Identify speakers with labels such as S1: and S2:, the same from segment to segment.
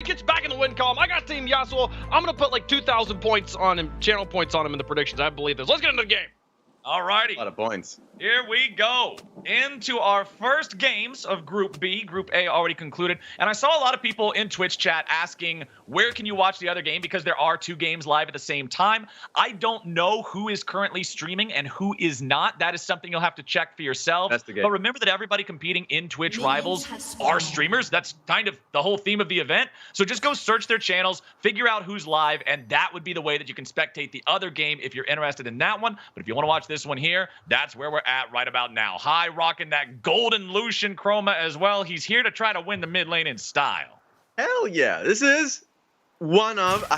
S1: gets back in the win column. I got Team Yassuo. I'm going to put like 2,000 points on him, channel points on him in the predictions. I believe this. Let's get into the game.
S2: Alrighty.
S3: A lot of points.
S2: Here we go into our first games of Group B. Group A already concluded. And I saw a lot of people in Twitch chat asking, where can you watch the other game? Because there are 2 games live at the same time. I don't know who is currently streaming and who is not. That is something you'll have to check for yourself. But remember that everybody competing in Twitch Rivals are streamers. That's kind of the whole theme of the event. So just go search their channels, figure out who's live, and that would be the way that you can spectate the other game if you're interested in that one. But if you want to watch this one here, that's where we're at right about now. High rocking that golden Lucian chroma as well. He's here to try to win the mid lane in style.
S3: Hell yeah. This is one of,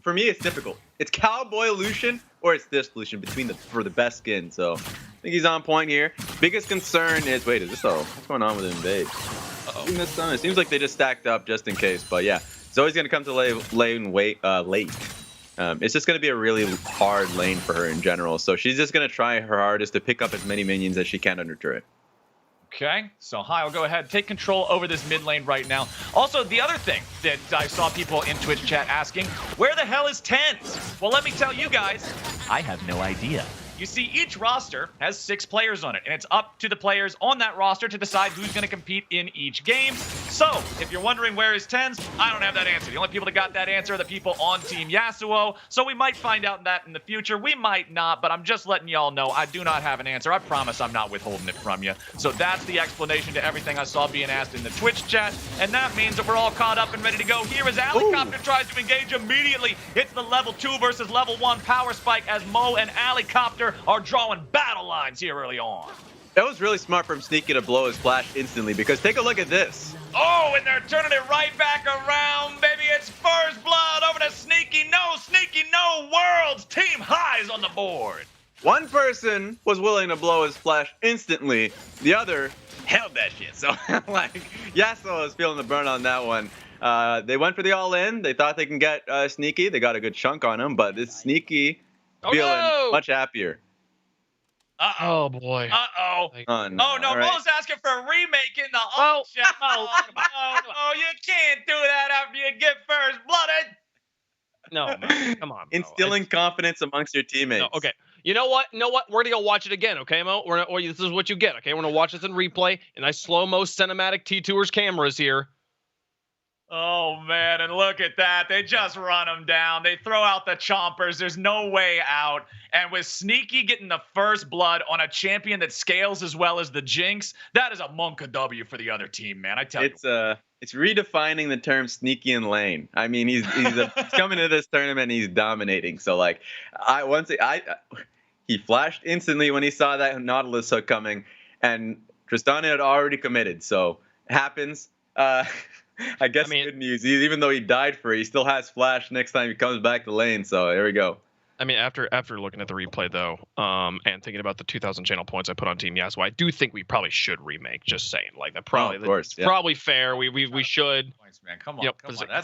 S3: for me, it's difficult. It's Cowboy Lucian or it's this Lucian for the best skin. So I think he's on point here. Biggest concern is, wait, is this what's going on with Invade? It seems like they just stacked up just in case. But yeah, Zoe's going to come to lane late. It's just going to be a really hard lane for her in general. So she's just going to try her hardest to pick up as many minions as she can under turret.
S2: Okay, so Hai will go ahead, take control over this mid lane right now. Also, the other thing that I saw people in Twitch chat asking, where the hell is TenZ? Well, let me tell you guys, I have no idea. You see, each roster has 6 players on it, and it's up to the players on that roster to decide who's going to compete in each game. So, if you're wondering where is TenZ, I don't have that answer. The only people that got that answer are the people on Team Yassuo, so we might find out that in the future. We might not, but I'm just letting y'all know I do not have an answer. I promise I'm not withholding it from you. So that's the explanation to everything I saw being asked in the Twitch chat, and that means that we're all caught up and ready to go here as Alicopter tries to engage immediately. It's the level 2 versus level 1 power spike as Mo and Alicopter are drawing battle lines here early on.
S3: That was really smart from Sneaky to blow his flash instantly, because take a look at this.
S2: Oh, and they're turning it right back around, baby. It's first blood over to Sneaky, no worlds. Team High's on the board.
S3: One person was willing to blow his flash instantly. The other held that shit. So, like, Yasuo is feeling the burn on that one. They went for the all-in. They thought they can get Sneaky. They got a good chunk on him, but this Sneaky feeling much happier.
S1: Oh boy.
S2: Uh-oh.
S3: Oh no,
S2: Mo's asking for a remake in the option. Oh, you can't do that after you get first blooded.
S1: No, Mo, come on, Mo.
S3: Instilling confidence amongst your teammates.
S1: No, okay. You know what? We're gonna go watch it again, okay, Mo? This is what you get, okay? We're gonna watch this in replay, and I slow-mo cinematic T-Tours cameras here.
S2: Oh, man, and look at that. They just run him down. They throw out the chompers. There's no way out. And with Sneaky getting the first blood on a champion that scales as well as the Jinx, that is a Monka W for the other team, man. I tell you.
S3: It's redefining the term sneaky in lane. I mean, he's coming to this tournament and he's dominating. So, like, he flashed instantly when he saw that Nautilus hook coming, and Tristana had already committed. So, it happens. I guess good news. Even though he died for it, he still has flash next time he comes back to lane. So there we go.
S1: I mean, after looking at the replay though, and thinking about the 2,000 channel points I put on Team Yassuo, I do think we probably should remake. Just saying, like that probably probably fair. We should.
S2: Points, man. Come on, come on.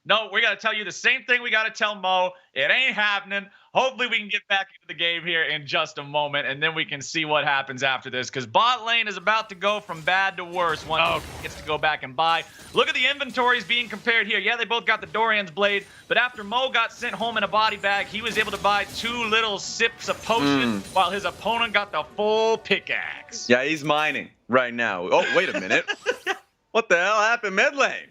S2: No, we got to tell you the same thing we got to tell Mo. It ain't happening. Hopefully we can get back into the game here in just a moment, and then we can see what happens after this, because bot lane is about to go from bad to worse once he gets to go back and buy. Look at the inventories being compared here. Yeah, they both got the Dorian's Blade, but after Mo got sent home in a body bag, he was able to buy 2 little sips of potion while his opponent got the full pickaxe.
S3: Yeah, he's mining right now. Oh, wait a minute. What the hell happened mid lane?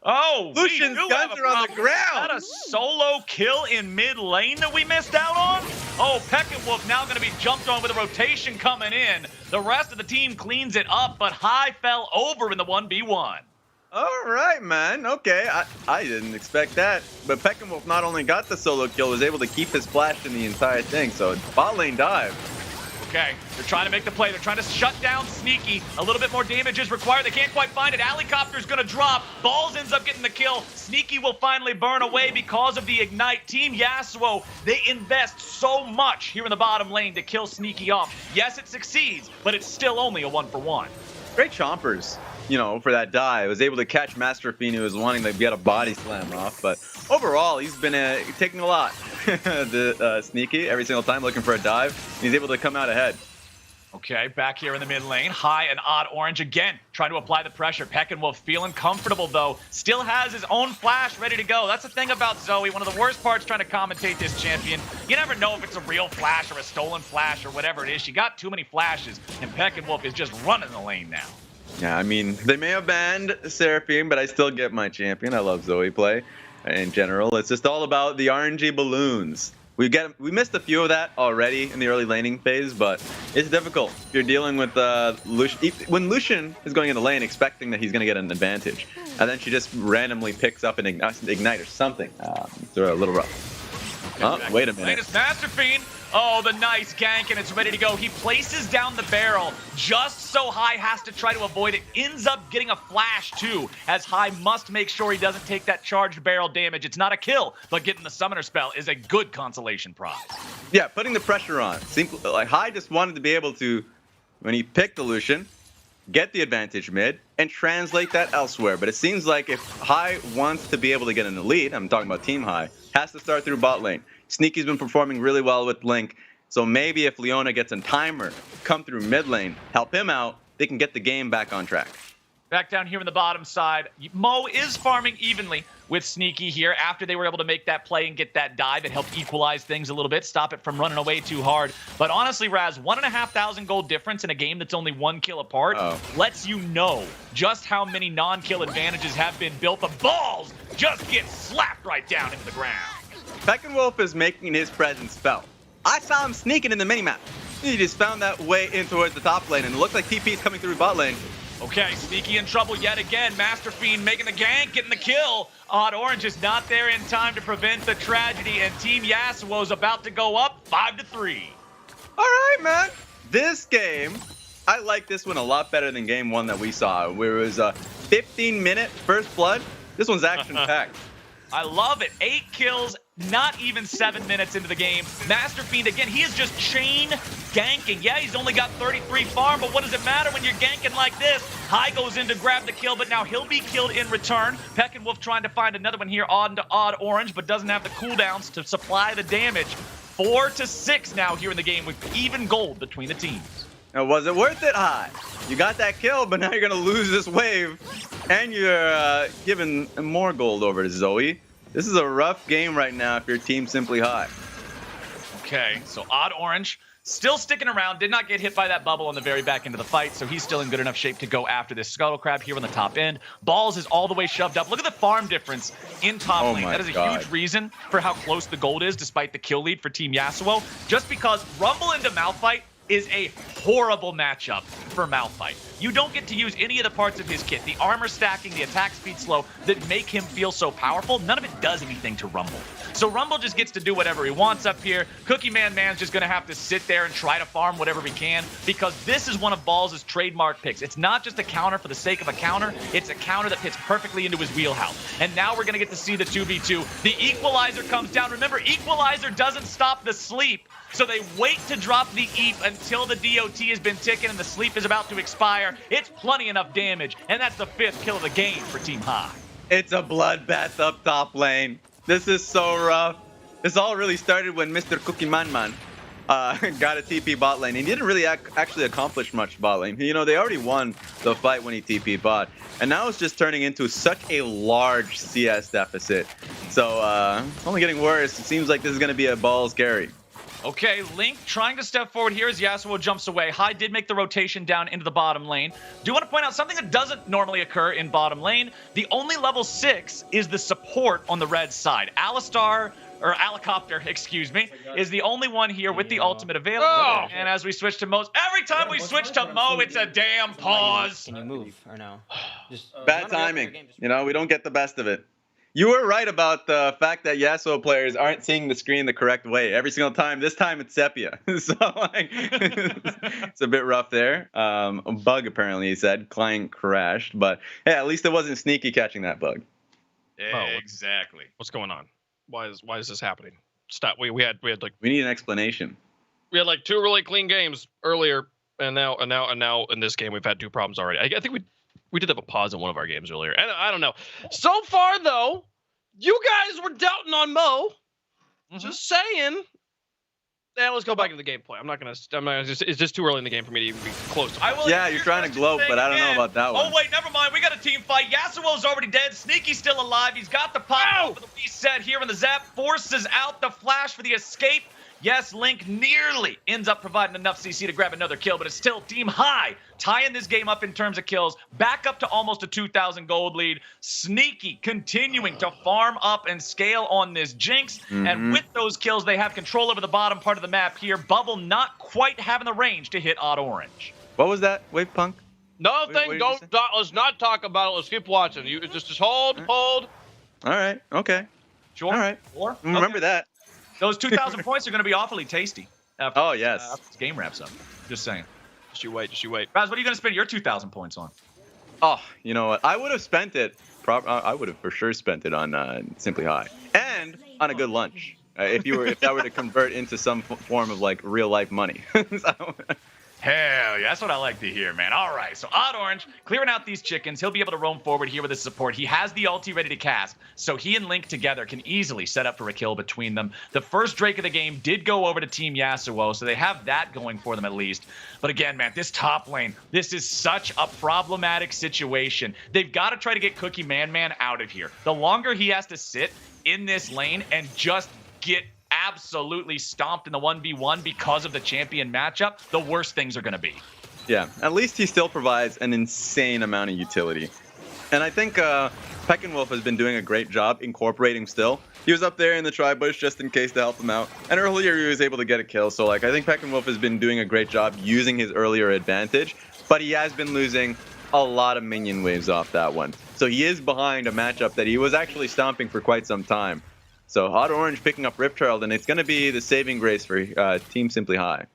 S2: Oh,
S3: Lucian's guns are on the ground.
S2: Is that a solo kill in mid lane that we missed out on? Oh, Peckinwolf now going to be jumped on with a rotation coming in. The rest of the team cleans it up, but High fell over in the 1v1.
S3: All right, man. Okay, I didn't expect that. But Peckinwolf not only got the solo kill, was able to keep his flash in the entire thing. So bot lane dive.
S2: Okay, they're trying to make the play. They're trying to shut down Sneaky. A little bit more damage is required. They can't quite find it. Alicopter's going to drop. Balls ends up getting the kill. Sneaky will finally burn away because of the Ignite. Team Yasuo, they invest so much here in the bottom lane to kill Sneaky off. Yes, it succeeds, but it's still only a 1-for-1.
S3: Great chompers, you know, for that die. Was able to catch Master Fiend, who was wanting to get a body slam off. But overall, he's been taking a lot. Sneaky every single time looking for a dive. He's able to come out ahead.
S2: Okay, back here in the mid lane. High and Odd Orange again, trying to apply the pressure. Peckinwolf feeling comfortable, though. Still has his own flash ready to go. That's the thing about Zoe. One of the worst parts trying to commentate this champion. You never know if it's a real flash or a stolen flash or whatever it is. She got too many flashes, and Peckinwolf is just running the lane now.
S3: Yeah, I mean, they may have banned Seraphine, but I still get my champion. I love Zoe play in general. It's just all about the RNG balloons. We missed a few of that already in the early laning phase, but it's difficult if you're dealing with Lucian. When Lucian is going in the lane expecting that he's going to get an advantage, and then she just randomly picks up an ignite or something. It's a little rough. Oh, wait a minute.
S2: Latest Master Fiend. Oh, the nice gank, and it's ready to go. He places down the barrel just so High has to try to avoid it. Ends up getting a flash, too, as High must make sure he doesn't take that charged barrel damage. It's not a kill, but getting the summoner spell is a good consolation prize.
S3: Yeah, putting the pressure on. Like High just wanted to be able to, when he picked the Lucian, get the advantage mid, and translate that elsewhere. But it seems like if High wants to be able to get an elite, I'm talking about Team High, has to start through bot lane. Sneaky's been performing really well with Link, so maybe if Leona gets a timer, come through mid lane, help him out, they can get the game back on track.
S2: Back down here on the bottom side, Mo is farming evenly with Sneaky here after they were able to make that play and get that dive. It helped equalize things a little bit, stop it from running away too hard. But honestly, Raz, 1,500 gold difference in a game that's only 1 kill apart lets you know just how many non-kill advantages have been built. The balls just get slapped right down into the ground.
S3: Peckinwolf is making his presence felt. I saw him sneaking in the minimap. He just found that way in towards the top lane, and it looks like TP is coming through bot lane.
S2: Okay, Sneaky in trouble yet again. Master Fiend making the gank, getting the kill. Odd Orange is not there in time to prevent the tragedy, and Team Yassuo is about to go up 5-3.
S3: All right, man. This game, I like this one a lot better than game 1 that we saw, where it was a 15-minute first blood. This one's action-packed.
S2: I love it. 8 kills, not even 7 minutes into the game. Master Fiend, again, he is just chain ganking. Yeah, he's only got 33 farm, but what does it matter when you're ganking like this? High goes in to grab the kill, but now he'll be killed in return. Peckinwolf trying to find another one here, Odd into Odd Orange, but doesn't have the cooldowns to supply the damage. 4-6 now here in the game with even gold between the teams.
S3: Now, was it worth it, High? You got that kill, but now you're going to lose this wave, and you're giving more gold over to Zoe. This is a rough game right now if you're Team Simplyhai.
S2: Okay, so Odd Orange still sticking around. Did not get hit by that bubble on the very back end of the fight, so he's still in good enough shape to go after this Scuttle Crab here on the top end. Balls is all the way shoved up. Look at the farm difference in top lane. That is a huge reason for how close the gold is despite the kill lead for Team Yassuo. Just because Rumble into Malphite is a horrible matchup for Malphite. You don't get to use any of the parts of his kit, the armor stacking, the attack speed slow, that make him feel so powerful. None of it does anything to Rumble. So Rumble just gets to do whatever he wants up here. Cookie Man's just going to have to sit there and try to farm whatever he can, because this is one of Balls' trademark picks. It's not just a counter for the sake of a counter. It's a counter that fits perfectly into his wheelhouse. And now we're going to get to see the 2v2. The Equalizer comes down. Remember, Equalizer doesn't stop the sleep. So they wait to drop the EAP until the DOT has been ticking and the sleep is about to expire. It's plenty enough damage, and that's the 5th kill of the game for Team High.
S3: It's a bloodbath up top lane. This is so rough. This all really started when Mr. Cookie Man got a TP bot lane. He didn't really actually accomplish much bot lane. You know, they already won the fight when he TP bot. And now it's just turning into such a large CS deficit. So, only getting worse. It seems like this is going to be a Balls carry.
S2: Okay, Link trying to step forward here as Yasuo jumps away. High did make the rotation down into the bottom lane. Do want to point out something that doesn't normally occur in bottom lane. The only level 6 is the support on the red side. Alistar, or Alicopter, excuse me, is the only one here with the ultimate available. Oh. And as we switch to Mo's, every time we switch to Mo, it's a damn pause.
S4: Can you move or no? Just
S3: bad timing. You know, we don't get the best of it. You were right about the fact that Yasuo players aren't seeing the screen the correct way every single time. This time it's sepia. So, like, it's a bit rough there. A bug, apparently, he said. Client crashed. But, hey, at least it wasn't Sneaky catching that bug.
S2: Yeah, exactly.
S1: What's going on? Why is this happening? Stop. We had like...
S3: We need an explanation.
S1: We had, like, 2 really clean games earlier, and now in this game we've had 2 problems already. I think we did have a pause in one of our games earlier. And I don't know. So far, though, you guys were doubting on Mo. Just saying. Yeah, let's go back to the gameplay. I'm not gonna. It's just too early in the game for me to even be close to.
S3: Yeah, you're trying to gloat, but I don't know about that one.
S2: Oh wait, never mind. We got a team fight. Yasuo's already dead. Sneaky's still alive. He's got the pop for the reset here, and the zap forces out the flash for the escape. Yes, Link nearly ends up providing enough CC to grab another kill, but it's still Team High tying this game up in terms of kills, back up to almost a 2,000 gold lead. Sneaky continuing to farm up and scale on this Jinx, and with those kills, they have control over the bottom part of the map here. Bubble not quite having the range to hit Odd Orange.
S3: What was that, Wave Punk?
S1: Nothing. Let's not talk about it. Let's keep watching. You just hold.
S3: All right. Okay.
S2: Sure.
S3: All right.
S2: Sure.
S3: Remember that.
S2: Those 2,000 points are going to be awfully tasty.
S3: Oh, yes.
S2: After this game wraps up. Just saying.
S1: Just you wait.
S2: Raz, what are you going to spend your 2,000 points on?
S3: Oh, you know what? I would have spent it. I would have for sure spent it on Simplyhai and on a good lunch. If that were to convert into some form of like real life money. So,
S2: hell yeah, that's what I like to hear, man. All right, so Odd Orange clearing out these chickens. He'll be able to roam forward here with his support. He has the ulti ready to cast, so he and Link together can easily set up for a kill between them. The first Drake of the game did go over to Team Yasuo, so they have that going for them at least. But again, man, this top lane, this is such a problematic situation. They've got to try to get Cookie Man out of here. The longer he has to sit in this lane and just get absolutely stomped in the 1v1 because of the champion matchup, the worst things are going to be.
S3: Yeah, at least he still provides an insane amount of utility. And I think Peckinwolf has been doing a great job incorporating still. He was up there in the tri-bush just in case to help him out. And earlier he was able to get a kill. So like I think Peckinwolf has been doing a great job using his earlier advantage. But he has been losing a lot of minion waves off that one. So he is behind a matchup that he was actually stomping for quite some time. So Odd Orange picking up Rift Herald, and it's going to be the saving grace for Team Simplyhai.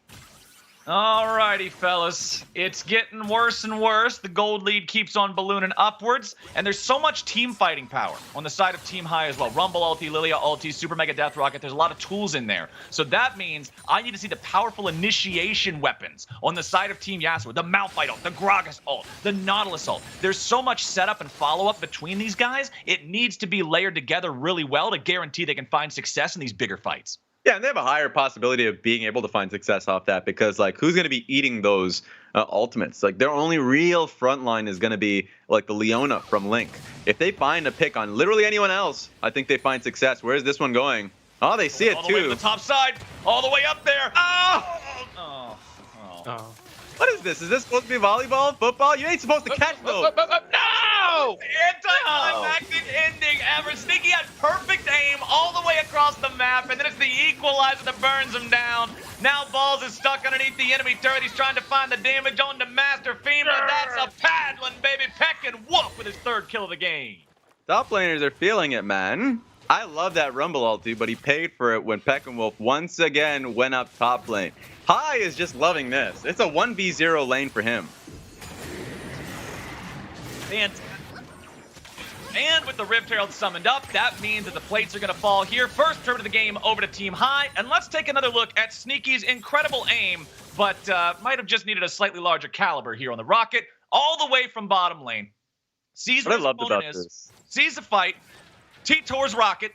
S2: Alrighty, fellas. It's getting worse and worse. The gold lead keeps on ballooning upwards, and there's so much team fighting power on the side of Team High as well. Rumble ulti, Lilia ulti, Super Mega Death Rocket. There's a lot of tools in there. So that means I need to see the powerful initiation weapons on the side of Team Yasuo. The Malphite ult, the Gragas ult, the Nautilus ult. There's so much setup and follow-up between these guys. It needs to be layered together really well to guarantee they can find success in these bigger fights.
S3: Yeah, and they have a higher possibility of being able to find success off that because, like, who's going to be eating those ultimates? Like, their only real front line is going to be, like, the Leona from Link. If they find a pick on literally anyone else, I think they find success. Where's this one going? Oh, they see it, too.
S2: All the way to the top side. All the way up there. Oh!
S3: What is this? Is this supposed to be volleyball? Football? You ain't supposed to catch those.
S1: No!
S2: Anticlimactic ending ever. Sneaky had perfect aim all the way across the map, and then it's the equalizer that burns him down. Now Balls is stuck underneath the enemy turret. He's trying to find the damage on the Master Fiend, but that's a paddling, baby. Peckinwolf with his third kill of the game.
S3: Top laners are feeling it, man. I love that Rumble ulti, but he paid for it when Peckinwolf once again went up top lane. High is just loving this. It's a 1v0 lane for him.
S2: And with the Rift Herald summoned up, that means that the plates are going to fall here. First turn of the game over to Team High. And let's take another look at Sneaky's incredible aim, but might have just needed a slightly larger caliber here on the Rocket. All the way from bottom lane. Sees what his opponent is. Sees the fight. T-Tor's Rocket.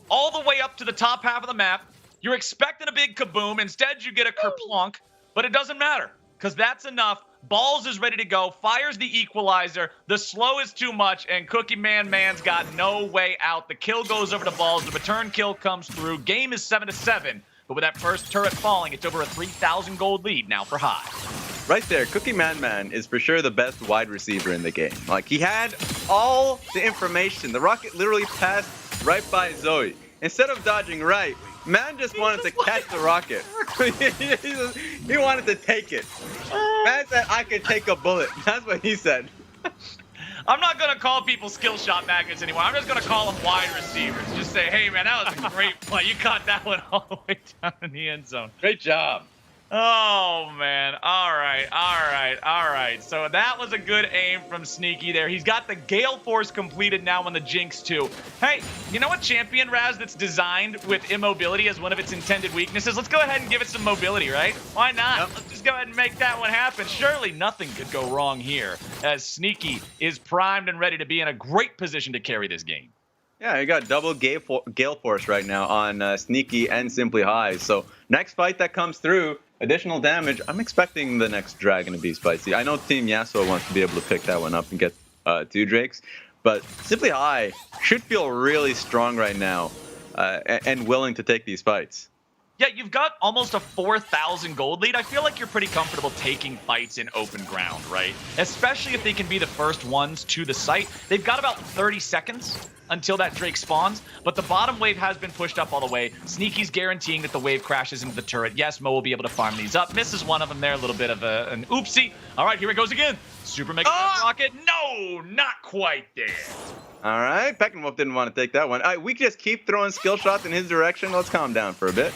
S2: All the way up to the top half of the map. You're expecting a big kaboom. Instead, you get a kerplunk. But it doesn't matter, because that's enough. Balls is ready to go, fires the equalizer, the slow is too much, and Cookie Man's got no way out. The kill goes over to Balls, the return kill comes through. Game is 7-7, but with that first turret falling, it's over a 3,000 gold lead now for High.
S3: Right there, Cookie Man is for sure the best wide receiver in the game. Like, he had all the information. The Rocket literally passed right by Zoe. Instead of dodging right, Man just wanted to catch the Rocket. He wanted to take it. Man said, I could take a bullet. That's what he said.
S2: I'm not going to call people skill shot magnets anymore. I'm just going to call them wide receivers. Just say, hey, man, that was a great play. You caught that one all the way down in the end zone.
S3: Great job.
S2: Oh, man. All right. So that was a good aim from Sneaky there. He's got the Gale Force completed now on the Jinx, too. Hey, you know what champion, Raz, that's designed with immobility as one of its intended weaknesses? Let's go ahead and give it some mobility, right? Why not? Yep. Let's just go ahead and make that one happen. Surely nothing could go wrong here, as Sneaky is primed and ready to be in a great position to carry this game.
S3: Yeah, you got double Gale Force right now on Sneaky and Simplyhai. So next fight that comes through, additional damage. I'm expecting the next Dragon to be spicy. I know Team Yassuo wants to be able to pick that one up and get 2 Drakes, but Simplyhai should feel really strong right now and willing to take these fights.
S2: Yeah, you've got almost a 4,000 gold lead. I feel like you're pretty comfortable taking fights in open ground, right? Especially if they can be the first ones to the site. They've got about 30 seconds until that Drake spawns, but the bottom wave has been pushed up all the way. Sneaky's guaranteeing that the wave crashes into the turret. Yes, Mo will be able to farm these up. Misses one of them there, a little bit of an oopsie. All right, here it goes again. Super Mega Rocket. No, not quite there.
S3: All right, Peckinwolf didn't want to take that one. All right, we just keep throwing skill shots in his direction. Let's calm down for a bit.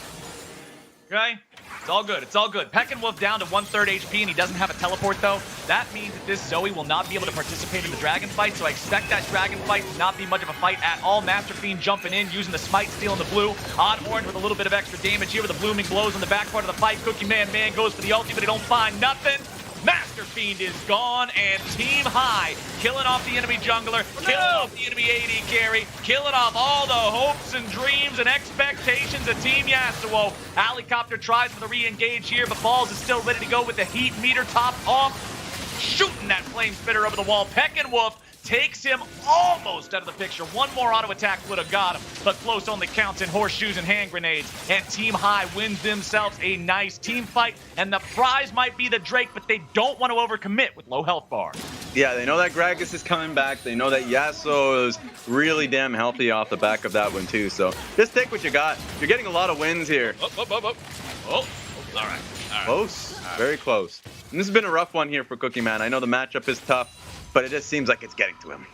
S2: Okay? It's all good. It's all good. Peckinwolf down to 1/3 HP, and he doesn't have a teleport, though. That means that this Zoe will not be able to participate in the dragon fight, so I expect that dragon fight to not be much of a fight at all. Master Fiend jumping in, using the smite, stealing the blue. Odd Orange with a little bit of extra damage here with the blooming blows on the back part of the fight. Cookie Man goes for the ulti, but he don't find nothing. Master Fiend is gone, and Team High killing off the enemy jungler, killing off the enemy AD carry, killing off all the hopes and dreams and expectations of Team Yassuo. Helicopter tries for the re-engage here, but Balls is still ready to go with the heat meter top off, shooting that flame spitter over the wall. Peckinwolf takes him almost out of the picture. One more auto attack would have got him, but close only counts in horseshoes and hand grenades. And Team High wins themselves a nice team fight, and the prize might be the Drake, but they don't want to overcommit with low health bar.
S3: Yeah, they know that Gragas is coming back. They know that Yassuo is really damn healthy off the back of that one too. So just take what you got. You're getting a lot of wins here.
S2: Oh, all right.
S3: Close, very close. And this has been a rough one here for Cookie Man. I know the matchup is tough, but it just seems like it's getting to him.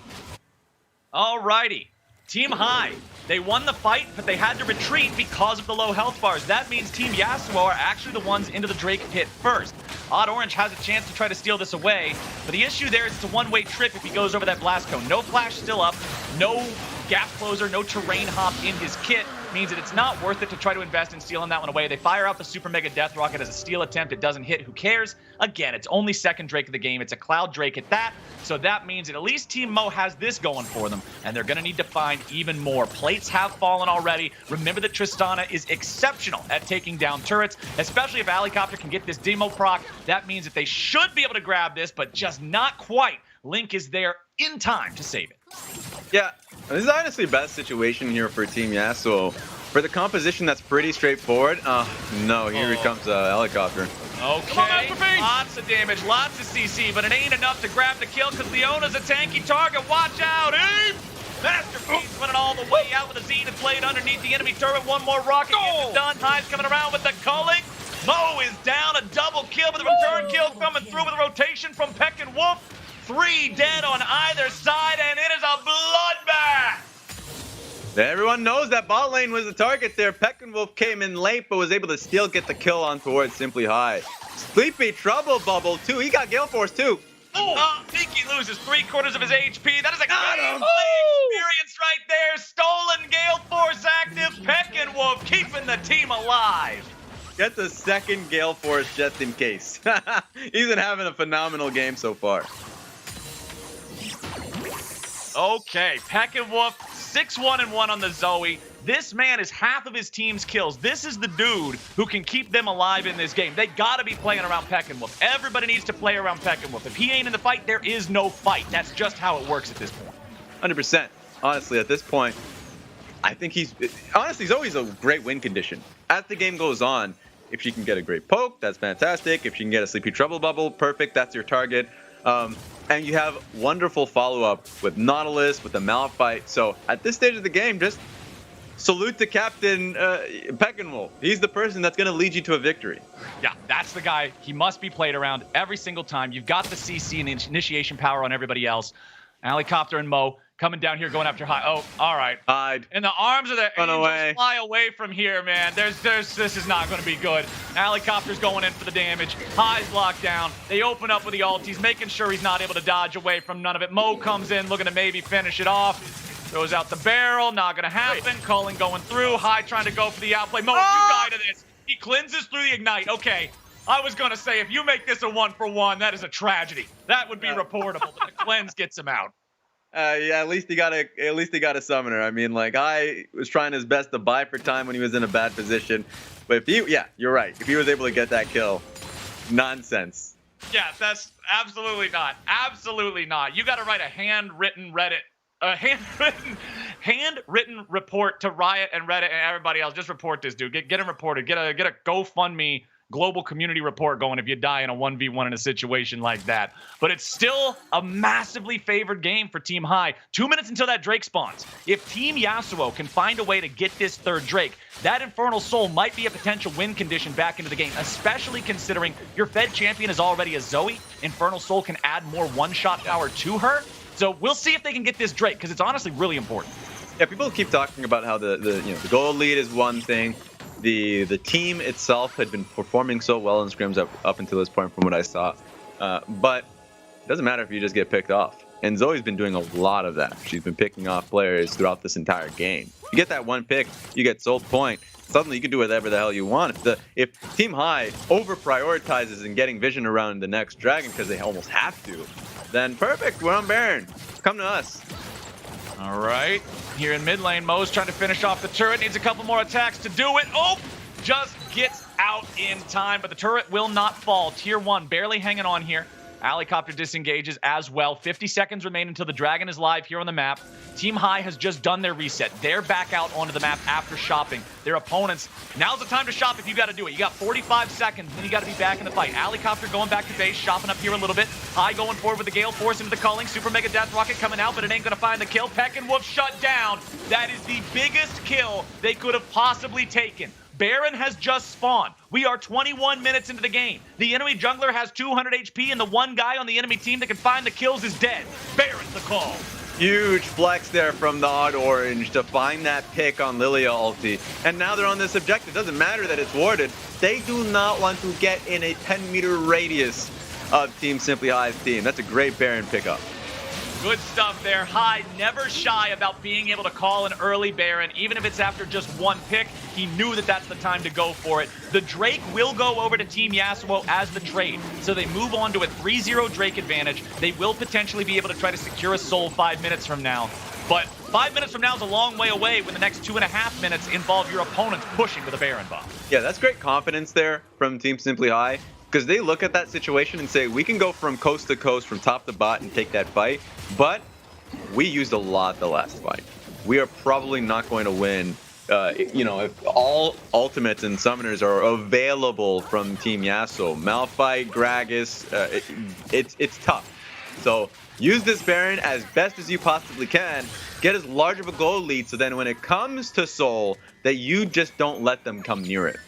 S2: Alrighty. Team High, they won the fight, but they had to retreat because of the low health bars. That means Team Yassuo are actually the ones into the Drake pit first. Odd Orange has a chance to try to steal this away, but the issue there is it's a one-way trip if he goes over that blast cone. No flash still up, no gap closer, no terrain hop in his kit. Means that it's not worth it to try to invest in stealing that one away. They fire out the Super Mega Death Rocket as a steal attempt. It doesn't hit. Who cares? Again, it's only second Drake of the game. It's a Cloud Drake at that. So that means that at least Team Mo has this going for them, and they're going to need to find even more. Plates have fallen already. Remember that Tristana is exceptional at taking down turrets, especially if Helicopter can get this demo proc. That means that they should be able to grab this, but just not quite. Link is there in time to save it.
S3: Yeah, this is honestly the best situation here for Team Yassuo. For the composition that's pretty straightforward. No, here comes a helicopter.
S2: Okay, lots of damage, lots of CC, but it ain't enough to grab the kill because Leona's a tanky target. Watch out, aim! Master Fiend's running all the way out with a Zenith blade underneath the enemy turret. One more rocket gets it done. High's coming around with the culling. Mo is down, a double kill with a return kill coming through with a rotation from Peckinwolf. 3 dead on either side, and it is a bloodbath.
S3: Everyone knows that bot lane was the target there. Peckinwolf came in late, but was able to still get the kill on towards Simplyhai. Sleepy Trouble Bubble, too. He got Gale Force, too.
S2: Sneaky loses 3/4 of his HP. That is a gameplay experience right there. Stolen Gale Force active. Peckinwolf keeping the team alive.
S3: Get the second Gale Force just in case. He's been having a phenomenal game so far.
S2: Okay, Peckinwolf 6-1-1 on the Zoe. This man is half of his team's kills. This is the dude who can keep them alive in this game. They gotta be playing around Peckinwolf. Everybody needs to play around Peckinwolf. If he ain't in the fight, there is no fight. That's just how it works at this point.
S3: 100%. Honestly, at this point, I think honestly, Zoe's a great win condition. As the game goes on, if she can get a great poke, that's fantastic. If she can get a Sleepy Trouble Bubble, perfect. That's your target. And you have wonderful follow-up with Nautilus, with the Malphite. So at this stage of the game, just salute to Captain Peckinwolf. He's the person that's going to lead you to a victory.
S2: Yeah, that's the guy. He must be played around every single time. You've got the CC and the initiation power on everybody else. Helicopter and Mo coming down here, going after High. Oh, all right.
S3: Hide.
S2: In the arms of the
S3: Run
S2: angels,
S3: away.
S2: fly away from here, man. This is not going to be good. Helicopter's going in for the damage. High's locked down. They open up with the ultis, making sure he's not able to dodge away from none of it. Mo comes in, looking to maybe finish it off. Throws out the barrel. Not going to happen. Culling going through. High trying to go for the outplay. Mo, you die to this. He cleanses through the ignite. Okay. I was going to say, if you make this a 1-for-1, that is a tragedy. That would be reportable, but the cleanse gets him out.
S3: Yeah, at least he got a summoner. I mean, like, I was trying his best to buy for time when he was in a bad position. But yeah, you're right. If he was able to get that kill, nonsense.
S2: Yeah, that's absolutely not. Absolutely not. You got to write a handwritten report to Riot and Reddit and everybody else. Just report this dude. Get him reported. Get a GoFundMe global community report going if you die in a 1v1 in a situation like that. But it's still a massively favored game for Team High. 2 minutes until that Drake spawns. If Team Yassuo can find a way to get this third Drake, that Infernal Soul might be a potential win condition back into the game, especially considering your Fed champion is already a Zoe. Infernal Soul can add more one-shot power to her. So we'll see if they can get this Drake, because it's honestly really important.
S3: Yeah, people keep talking about how the gold lead is one thing. The team itself had been performing so well in scrims up until this point from what I saw. But it doesn't matter if you just get picked off. And Zoe's been doing a lot of that. She's been picking off players throughout this entire game. You get that one pick, you get sold point. Suddenly you can do whatever the hell you want. If Team High over-prioritizes in getting vision around the next dragon because they almost have to, then perfect, we're on Baron. Come to us.
S2: All right, here in mid lane, Mo's trying to finish off the turret. Needs a couple more attacks to do it. Oh, just gets out in time, but the turret will not fall. Tier 1 barely hanging on here. Helicopter disengages as well. 50 seconds remain until the dragon is live here on the map. Team High has just done their reset. They're back out onto the map after shopping. Their opponents, now's the time to shop if you got to do it. You got 45 seconds, then you got to be back in the fight. Helicopter going back to base, shopping up here a little bit. High going forward with the Gale Force into the culling. Super Mega Death Rocket coming out, but it ain't going to find the kill. Peck and Wolf shut down. That is the biggest kill they could have possibly taken. Baron has just spawned. We are 21 minutes into the game. The enemy jungler has 200 HP, and the one guy on the enemy team that can find the kills is dead. Baron's the call.
S3: Huge flex there from the Odd Orange to find that pick on Lilia ulti. And now they're on this objective. Doesn't matter that it's warded. They do not want to get in a 10-meter radius of Team Simplyhai's team. That's a great Baron pickup.
S2: Good stuff there. High never shy about being able to call an early Baron, even if it's after just one pick. He knew that that's the time to go for it. The Drake will go over to Team Yassuo as the trade, so they move on to a 3-0 Drake advantage. They will potentially be able to try to secure a soul 5 minutes from now. But 5 minutes from now is a long way away when the next 2.5 minutes involve your opponents pushing with a Baron buff.
S3: Yeah, that's great confidence there from Team Simplyhai, because they look at that situation and say, we can go from coast to coast, from top to bot, and take that fight. But we used a lot the last fight. We are probably not going to win. If all ultimates and summoners are available from Team Yassuo, Malphite, Gragas, it's tough. So use this Baron as best as you possibly can. Get as large of a gold lead, so then when it comes to Soul, that you just don't let them come near it.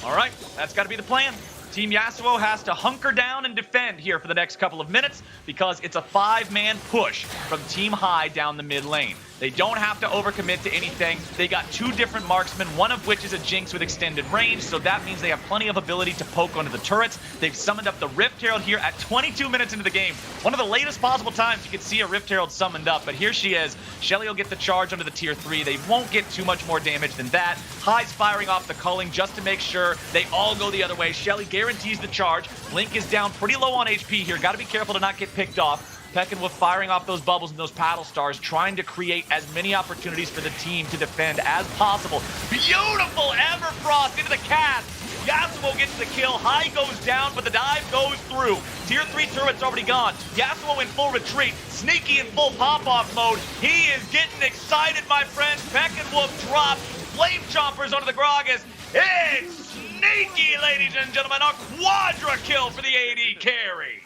S2: All right, that's got to be the plan. Team Yassuo has to hunker down and defend here for the next couple of minutes because it's a 5-man push from Team High down the mid lane. They don't have to overcommit to anything. They got 2 different marksmen, one of which is a Jinx with extended range, so that means they have plenty of ability to poke onto the turrets. They've summoned up the Rift Herald here at 22 minutes into the game. One of the latest possible times you could see a Rift Herald summoned up, but here she is. Shelly will get the charge onto the tier 3. They won't get too much more damage than that. High's firing off the culling just to make sure they all go the other way. Shelly guarantees the charge. Blink is down pretty low on HP here. Got to be careful to not get picked off. Peckinwolf firing off those bubbles and those paddle stars, trying to create as many opportunities for the team to defend as possible. Beautiful Everfrost into the cast. Yassuo gets the kill. High goes down, but the dive goes through. Tier 3 turret's already gone. Yassuo in full retreat. Sneaky in full pop-off mode. He is getting excited, my friends. Peckinwolf drops. Flame chompers onto the Gragas. It's Sneaky, ladies and gentlemen. A quadra kill for the AD carry.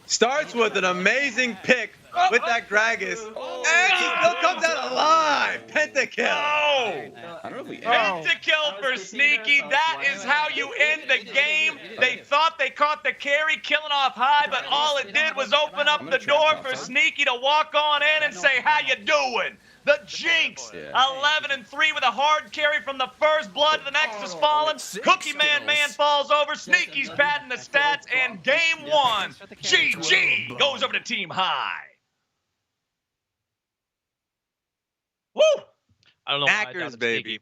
S3: Starts with an amazing pick with that Gragas, and he still comes out alive. Pentakill.
S2: Oh! Pentakill for Sneaky. That is how you end the game. They thought they caught the carry, killing off High, but all it did was open up the door for Sneaky to walk on in and say, "How you doing?" The Jinx, 11-3 with a hard carry from the first blood. The next has fallen. Cookie Man falls over. Sneaky's padding the stats, and game 1, GG, goes over to Team High.
S1: Woo! I don't know.
S3: Hackers, baby.